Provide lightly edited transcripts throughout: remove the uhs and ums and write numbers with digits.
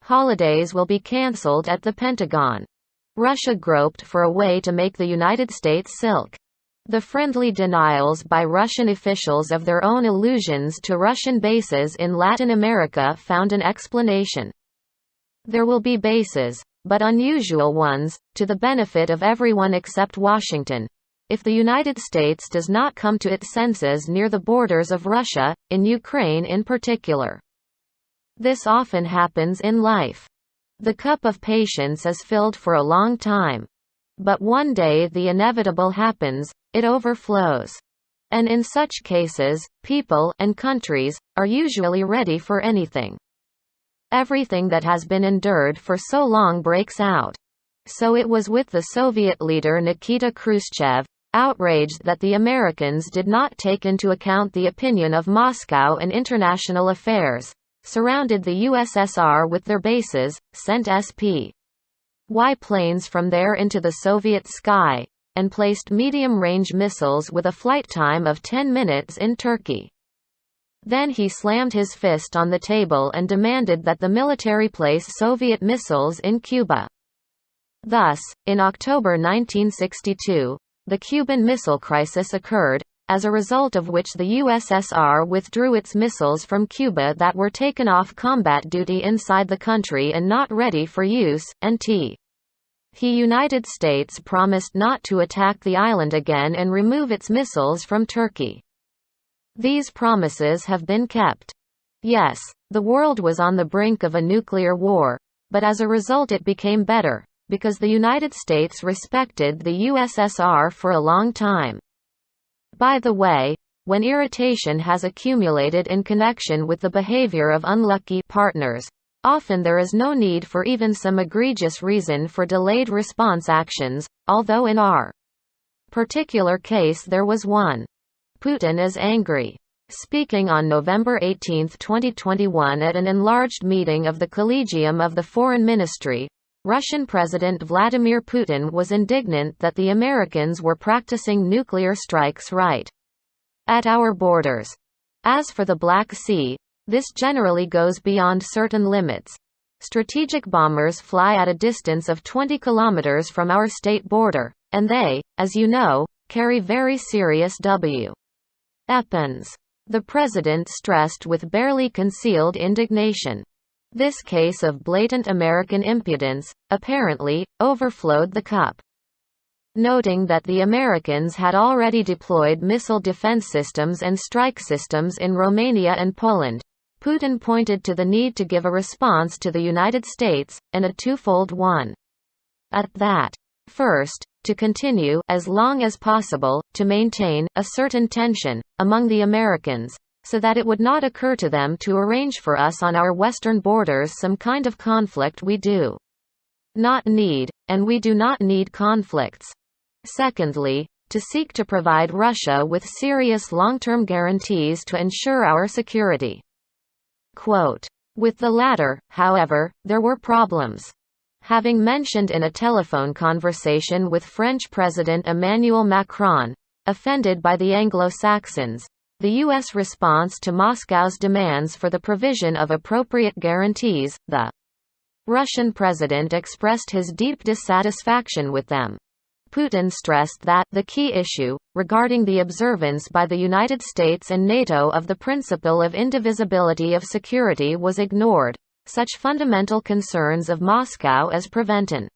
Holidays will be cancelled at the Pentagon. Russia groped for a way to make the United States silk. The friendly denials by Russian officials of their own allusions to Russian bases in Latin America found an explanation. There will be bases, but unusual ones, to the benefit of everyone except Washington, if the United States does not come to its senses near the borders of Russia, in Ukraine in particular. This often happens in life. The cup of patience is filled for a long time. But one day the inevitable happens, it overflows. And in such cases, people and countries are usually ready for anything. Everything that has been endured for so long breaks out. So it was with the Soviet leader Nikita Khrushchev, outraged that the Americans did not take into account the opinion of Moscow and international affairs, surrounded the USSR with their bases, sent Spy planes from there into the Soviet sky, and placed medium-range missiles with a flight time of 10 minutes in Turkey. Then he slammed his fist on the table and demanded that the military place Soviet missiles in Cuba. Thus, in October 1962, the Cuban Missile Crisis occurred, as a result of which the USSR withdrew its missiles from Cuba that were taken off combat duty inside the country and not ready for use, and the United States promised not to attack the island again and remove its missiles from Turkey. These promises have been kept. Yes, the world was on the brink of a nuclear war, but as a result it became better, because the United States respected the USSR for a long time. By the way, when irritation has accumulated in connection with the behavior of unlucky partners, often there is no need for even some egregious reason for delayed response actions, although in our particular case there was one. Putin is angry. Speaking on November 18, 2021 at an enlarged meeting of the Collegium of the Foreign Ministry, Russian President Vladimir Putin was indignant that the Americans were practicing nuclear strikes right at our borders. As for the Black Sea, this generally goes beyond certain limits. Strategic bombers fly at a distance of 20 kilometers from our state border, and they, as you know, carry very serious weapons. The president stressed with barely concealed indignation. This case of blatant American impudence, apparently, overflowed the cup. Noting that the Americans had already deployed missile defense systems and strike systems in Romania and Poland, Putin pointed to the need to give a response to the United States, and a twofold one. At that. First, to continue, as long as possible, to maintain a certain tension among the Americans, so that it would not occur to them to arrange for us on our western borders some kind of conflict we do not need, and we do not need conflicts. Secondly, to seek to provide Russia with serious long-term guarantees to ensure our security. Quote. With the latter, however, there were problems. Having mentioned in a telephone conversation with French President Emmanuel Macron, offended by the Anglo-Saxons, the U.S. response to Moscow's demands for the provision of appropriate guarantees, the Russian president expressed his deep dissatisfaction with them. Putin stressed that the key issue, regarding the observance by the United States and NATO of the principle of indivisibility of security, was ignored. Such fundamental concerns of Moscow as prevention.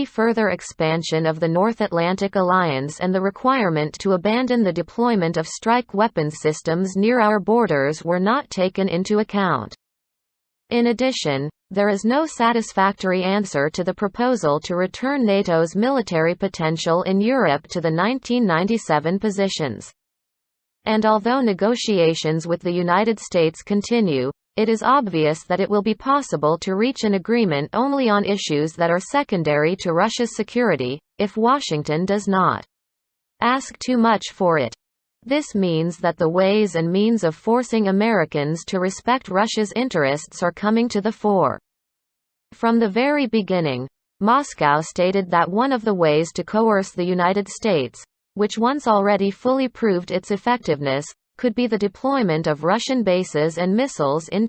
Further expansion of the North Atlantic Alliance and the requirement to abandon the deployment of strike weapons systems near our borders were not taken into account. In addition, there is no satisfactory answer to the proposal to return NATO's military potential in Europe to the 1997 positions. And although negotiations with the United States continue, it is obvious that it will be possible to reach an agreement only on issues that are secondary to Russia's security, if Washington does not ask too much for it. This means that the ways and means of forcing Americans to respect Russia's interests are coming to the fore. From the very beginning, Moscow stated that one of the ways to coerce the United States, which once already fully proved its effectiveness, could be the deployment of Russian bases and missiles in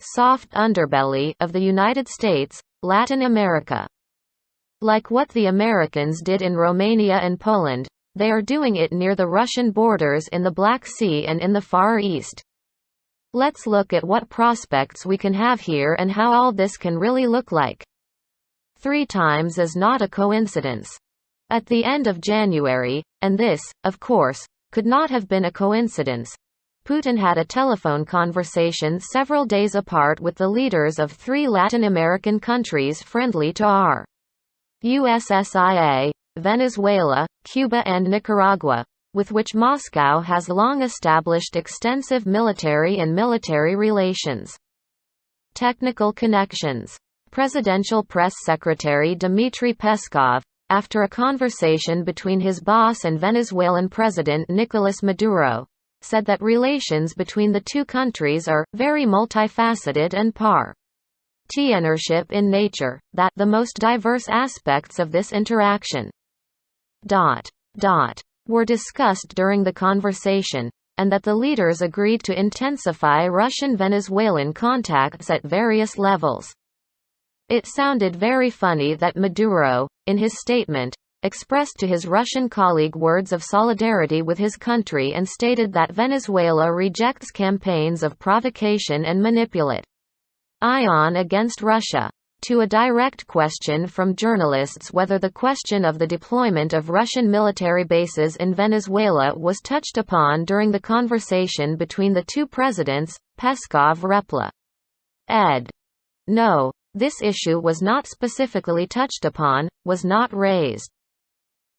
soft underbelly of the United States, Latin America. Like what the Americans did in Romania and Poland, they are doing it near the Russian borders in the Black Sea and in the Far East. Let's look at what prospects we can have here and how all this can really look like. 3 times is not a coincidence. At the end of January, and this, of course, could not have been a coincidence, Putin had a telephone conversation several days apart with the leaders of 3 Latin American countries friendly to our USSIA, Venezuela, Cuba and Nicaragua, with which Moscow has long established extensive military relations. Technical connections. Presidential Press Secretary Dmitry Peskov, after a conversation between his boss and Venezuelan President Nicolas Maduro, said that relations between the 2 countries are very multifaceted and partnership in nature, that the most diverse aspects of this interaction were discussed during the conversation, and that the leaders agreed to intensify Russian-Venezuelan contacts at various levels. It sounded very funny that Maduro, in his statement, expressed to his Russian colleague words of solidarity with his country and stated that Venezuela rejects campaigns of provocation and manipulation against Russia. To a direct question from journalists whether the question of the deployment of Russian military bases in Venezuela was touched upon during the conversation between the 2 presidents, Peskov replied, "No, this issue was not specifically touched upon, was not raised."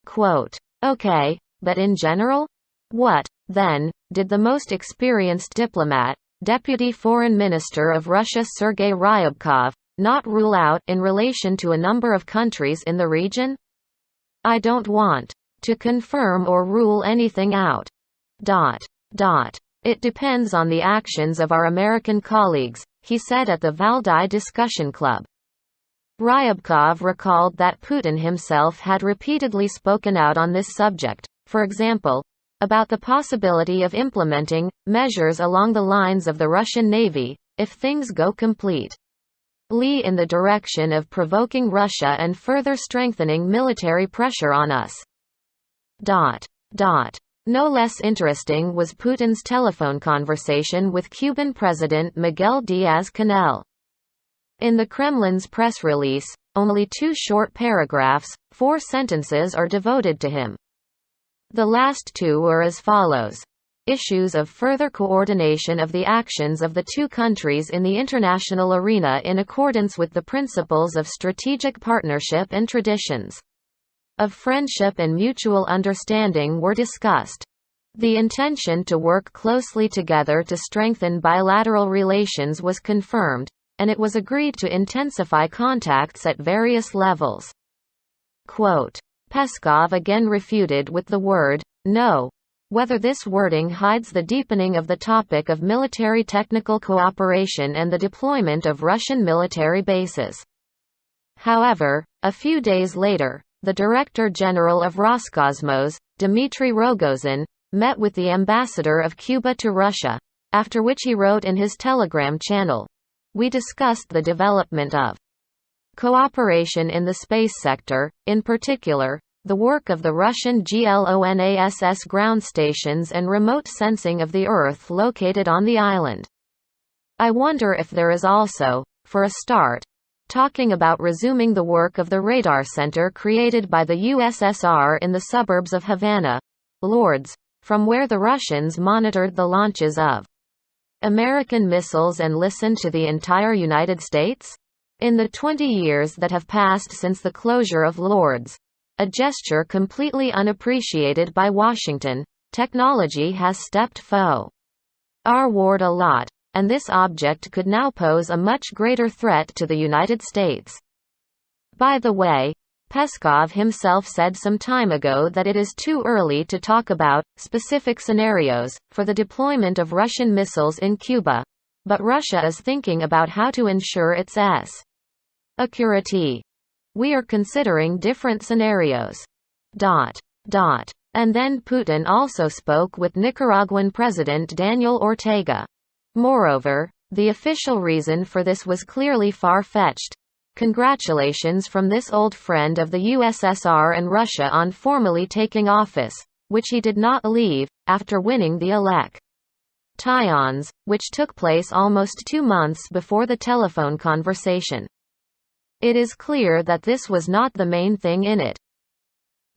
Quote, "Okay, but in general? What, then, did the most experienced diplomat, Deputy Foreign Minister of Russia Sergei Ryabkov, not rule out in relation to a number of countries in the region? I don't want to confirm or rule anything out. It depends on the actions of our American colleagues," he said at the Valdai Discussion Club. Ryabkov recalled that Putin himself had repeatedly spoken out on this subject, for example, about the possibility of implementing measures along the lines of the Russian Navy, if things go completely in the direction of provoking Russia and further strengthening military pressure on us. No less interesting was Putin's telephone conversation with Cuban President Miguel Díaz-Canel. In the Kremlin's press release, only 2 short paragraphs, 4 sentences are devoted to him. The last 2 were as follows. Issues of further coordination of the actions of the 2 countries in the international arena in accordance with the principles of strategic partnership and traditions of friendship and mutual understanding were discussed. The intention to work closely together to strengthen bilateral relations was confirmed, and it was agreed to intensify contacts at various levels. Quote, Peskov again refuted with the word, "no," whether this wording hides the deepening of the topic of military technical cooperation and the deployment of Russian military bases. However, a few days later, the Director General of Roscosmos, Dmitry Rogozin, met with the ambassador of Cuba to Russia, after which he wrote in his Telegram channel, "We discussed the development of cooperation in the space sector, in particular, the work of the Russian GLONASS ground stations and remote sensing of the Earth located on the island. I wonder if there is also, for a start, talking about resuming the work of the radar center created by the USSR in the suburbs of Havana, Lourdes, from where the Russians monitored the launches of American missiles and listened to the entire United States? In the 20 years that have passed since the closure of Lourdes, a gesture completely unappreciated by Washington, technology has stepped forward a lot, and this object could now pose a much greater threat to the United States. By the way, Peskov himself said some time ago that it is too early to talk about specific scenarios for the deployment of Russian missiles in Cuba, but Russia is thinking about how to ensure its security. We are considering different scenarios. And then Putin also spoke with Nicaraguan President Daniel Ortega. Moreover, The official reason for this was clearly far-fetched. Congratulations from this old friend of the USSR and Russia on formally taking office, which he did not leave, after winning the elections, which took place almost 2 months before the telephone conversation. It is clear that this was not the main thing in it.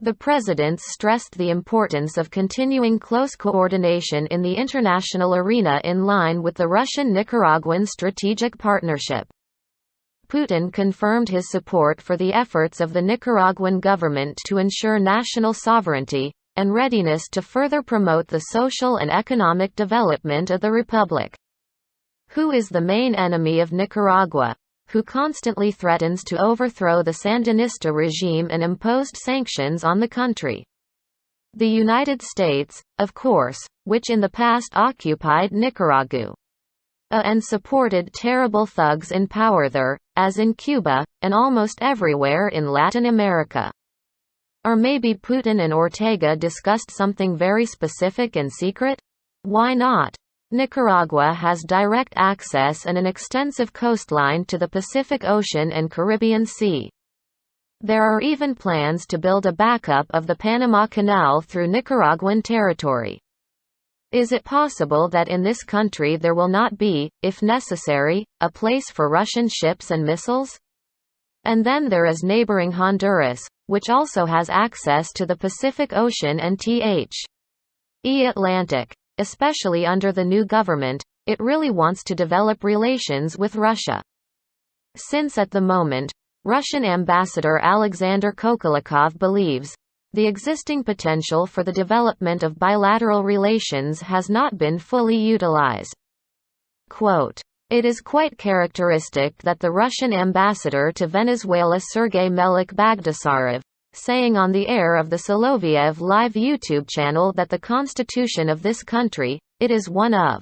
The presidents stressed the importance of continuing close coordination in the international arena in line with the Russian-Nicaraguan strategic partnership. Putin confirmed his support for the efforts of the Nicaraguan government to ensure national sovereignty, and readiness to further promote the social and economic development of the republic. Who is the main enemy of Nicaragua? Who constantly threatens to overthrow the Sandinista regime and imposed sanctions on the country? The United States, of course, which in the past occupied Nicaragua and supported terrible thugs in power there, as in Cuba, and almost everywhere in Latin America. Or maybe Putin and Ortega discussed something very specific and secret? Why not? Nicaragua has direct access and an extensive coastline to the Pacific Ocean and Caribbean Sea. There are even plans to build a backup of the Panama Canal through Nicaraguan territory. Is it possible that in this country there will not be, if necessary, a place for Russian ships and missiles? And then there is neighboring Honduras, which also has access to the Pacific Ocean and the Atlantic. Especially under the new government, it really wants to develop relations with Russia. Since at the moment, Russian Ambassador Alexander Kokolakov believes the existing potential for the development of bilateral relations has not been fully utilized. Quote, "It is quite characteristic that the Russian ambassador to Venezuela Sergei Melik Bagdasarov, saying on the air of the Soloviev live YouTube channel that the constitution of this country, it is one of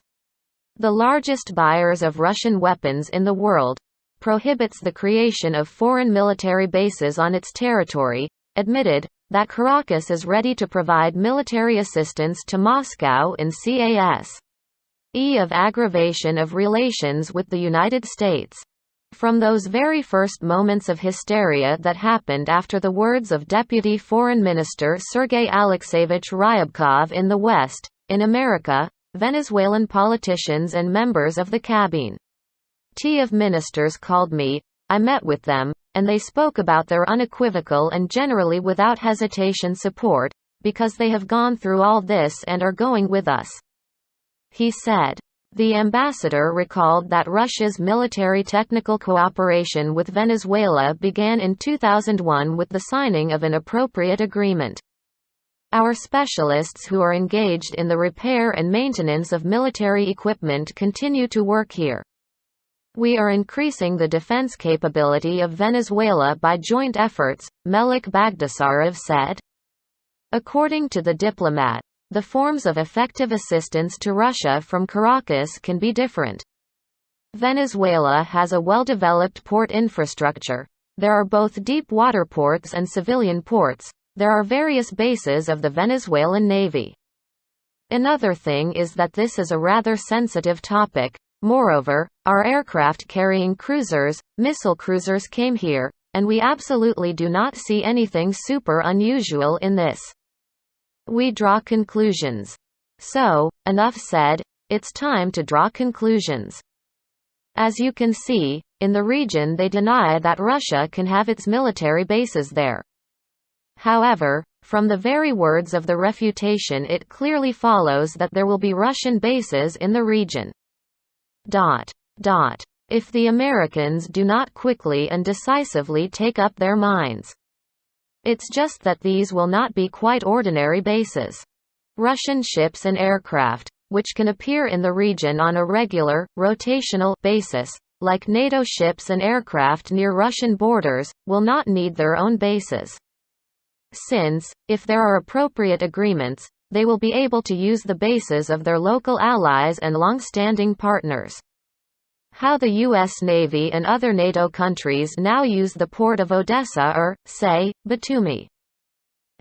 the largest buyers of Russian weapons in the world, prohibits the creation of foreign military bases on its territory, admitted that Caracas is ready to provide military assistance to Moscow in case of aggravation of relations with the United States. From those very first moments of hysteria that happened after the words of Deputy Foreign Minister Sergei Alexeyevich Ryabkov in the West, in America, Venezuelan politicians and members of the cabinet of ministers called me, I met with them, and they spoke about their unequivocal and generally without hesitation support, because they have gone through all this and are going with us," he said. The ambassador recalled that Russia's military technical cooperation with Venezuela began in 2001 with the signing of an appropriate agreement. Our specialists who are engaged in the repair and maintenance of military equipment continue to work here. We are increasing the defense capability of Venezuela by joint efforts, Melik Bagdasarov said. According to the diplomat, the forms of effective assistance to Russia from Caracas can be different. Venezuela has a well-developed port infrastructure. There are both deep water ports and civilian ports. There are various bases of the Venezuelan Navy. Another thing is that this is a rather sensitive topic. Moreover, our aircraft-carrying cruisers, missile cruisers came here, and we absolutely do not see anything super unusual in this. We draw conclusions. So, enough said, it's time to draw conclusions. As you can see, in the region they deny that Russia can have its military bases there. However, from the very words of the refutation it clearly follows that there will be Russian bases in the region. If the Americans do not quickly and decisively take up their minds. It's just that these will not be quite ordinary bases. Russian ships and aircraft, which can appear in the region on a regular, rotational basis, like NATO ships and aircraft near Russian borders, will not need their own bases. Since, if there are appropriate agreements, they will be able to use the bases of their local allies and long-standing partners. How the U.S. Navy and other NATO countries now use the port of Odessa or, say, Batumi.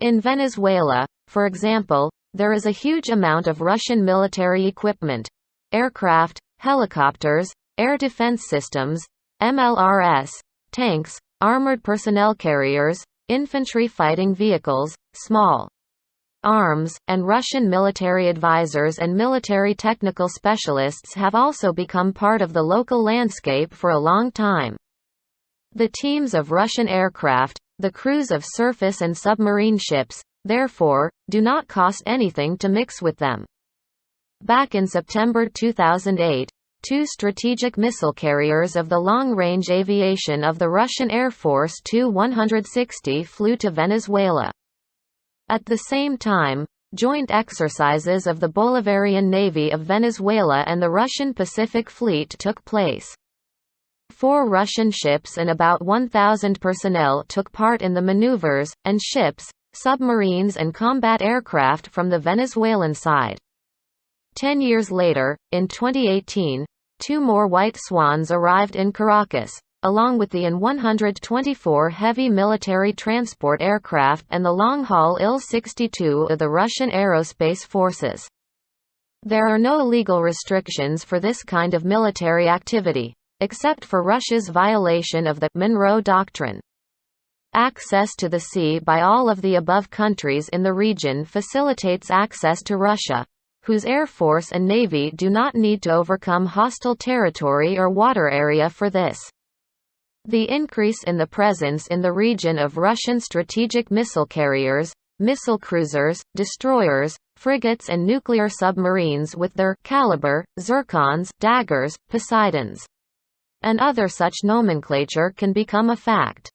In Venezuela, for example, there is a huge amount of Russian military equipment, aircraft, helicopters, air defense systems, MLRS, tanks, armored personnel carriers, infantry fighting vehicles, small arms, and Russian military advisors and military technical specialists have also become part of the local landscape for a long time. The teams of Russian aircraft, the crews of surface and submarine ships, therefore, do not cost anything to mix with them. Back in September 2008, 2 strategic missile carriers of the long-range aviation of the Russian Air Force Tu-160 flew to Venezuela. At the same time, joint exercises of the Bolivarian Navy of Venezuela and the Russian Pacific Fleet took place. 4 Russian ships and about 1,000 personnel took part in the maneuvers, and ships, submarines and combat aircraft from the Venezuelan side. 10 years later, in 2018, 2 more White Swans arrived in Caracas, along with the IL-124 heavy military transport aircraft and the long-haul Il-62 of the Russian Aerospace Forces. There are no legal restrictions for this kind of military activity, except for Russia's violation of the Monroe Doctrine. Access to the sea by all of the above countries in the region facilitates access to Russia, whose air force and navy do not need to overcome hostile territory or water area for this. The increase in the presence in the region of Russian strategic missile carriers, missile cruisers, destroyers, frigates and nuclear submarines with their caliber, Zircons, daggers, Poseidons, and other such nomenclature can become a fact.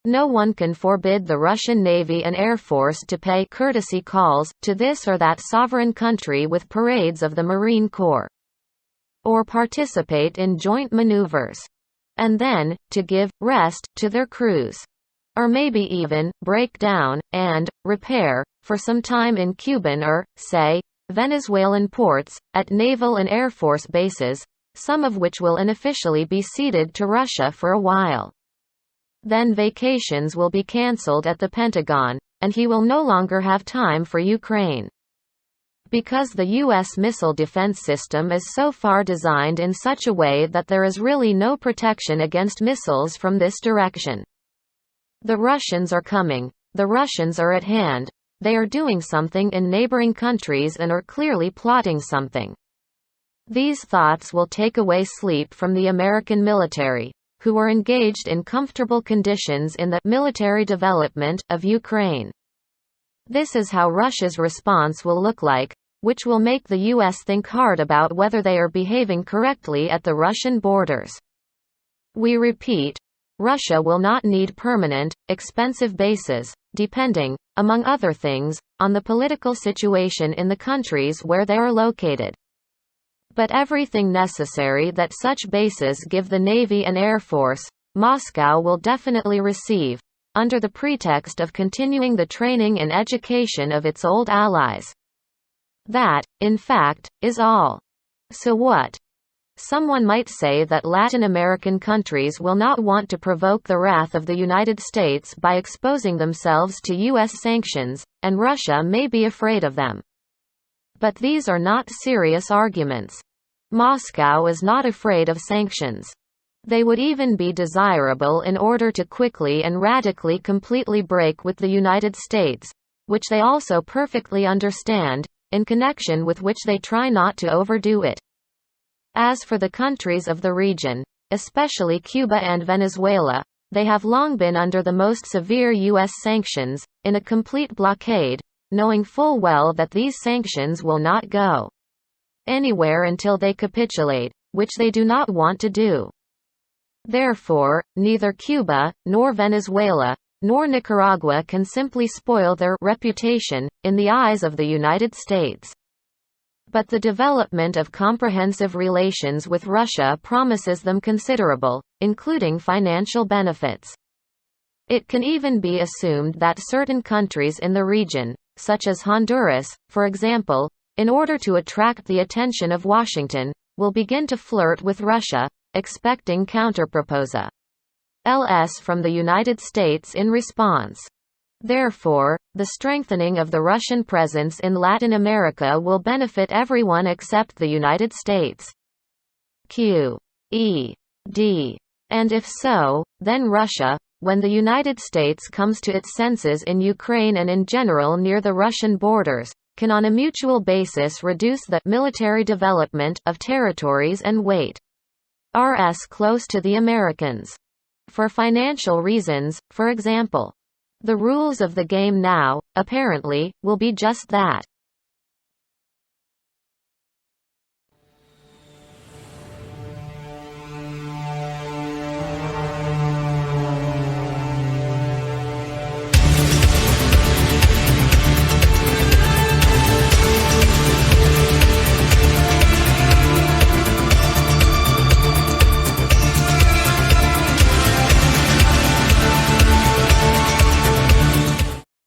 No one can forbid the Russian Navy and Air Force to pay courtesy calls to this or that sovereign country with parades of the Marine Corps, or participate in joint maneuvers, and then, to give rest to their crews, or maybe even break down and repair for some time in Cuban or, say, Venezuelan ports, at naval and air force bases, some of which will unofficially be ceded to Russia for a while. Then vacations will be cancelled at the Pentagon, and he will no longer have time for Ukraine. Because the U.S. missile defense system is so far designed in such a way that there is really no protection against missiles from this direction. The Russians are coming. The Russians are at hand. They are doing something in neighboring countries and are clearly plotting something. These thoughts will take away sleep from the American military, who are engaged in comfortable conditions in the military development of Ukraine. This is how Russia's response will look like, which will make the U.S. think hard about whether they are behaving correctly at the Russian borders. We repeat, Russia will not need permanent, expensive bases, depending, among other things, on the political situation in the countries where they are located. But everything necessary that such bases give the Navy and Air Force, Moscow will definitely receive, under the pretext of continuing the training and education of its old allies. That, in fact, is all. So what? Someone might say that Latin American countries will not want to provoke the wrath of the United States by exposing themselves to U.S. sanctions, and Russia may be afraid of them. But these are not serious arguments. Moscow is not afraid of sanctions. They would even be desirable in order to quickly and radically completely break with the United States, which they also perfectly understand, in connection with which they try not to overdo it. As for the countries of the region, especially Cuba and Venezuela, they have long been under the most severe U.S. sanctions, in a complete blockade, knowing full well that these sanctions will not go anywhere until they capitulate, which they do not want to do. Therefore, neither Cuba, nor Venezuela, nor Nicaragua can simply spoil their reputation in the eyes of the United States. But the development of comprehensive relations with Russia promises them considerable, including financial benefits. It can even be assumed that certain countries in the region, such as Honduras, for example, in order to attract the attention of Washington, will begin to flirt with Russia, expecting counterproposals from the United States in response. Therefore, the strengthening of the Russian presence in Latin America will benefit everyone except the United States. Q. e.d. And if so, then Russia, when the United States comes to its senses in Ukraine and in general near the Russian borders, can on a mutual basis reduce the military development of territories and weight rs close to the Americans. For financial reasons, for example. The rules of the game now, apparently, will be just that.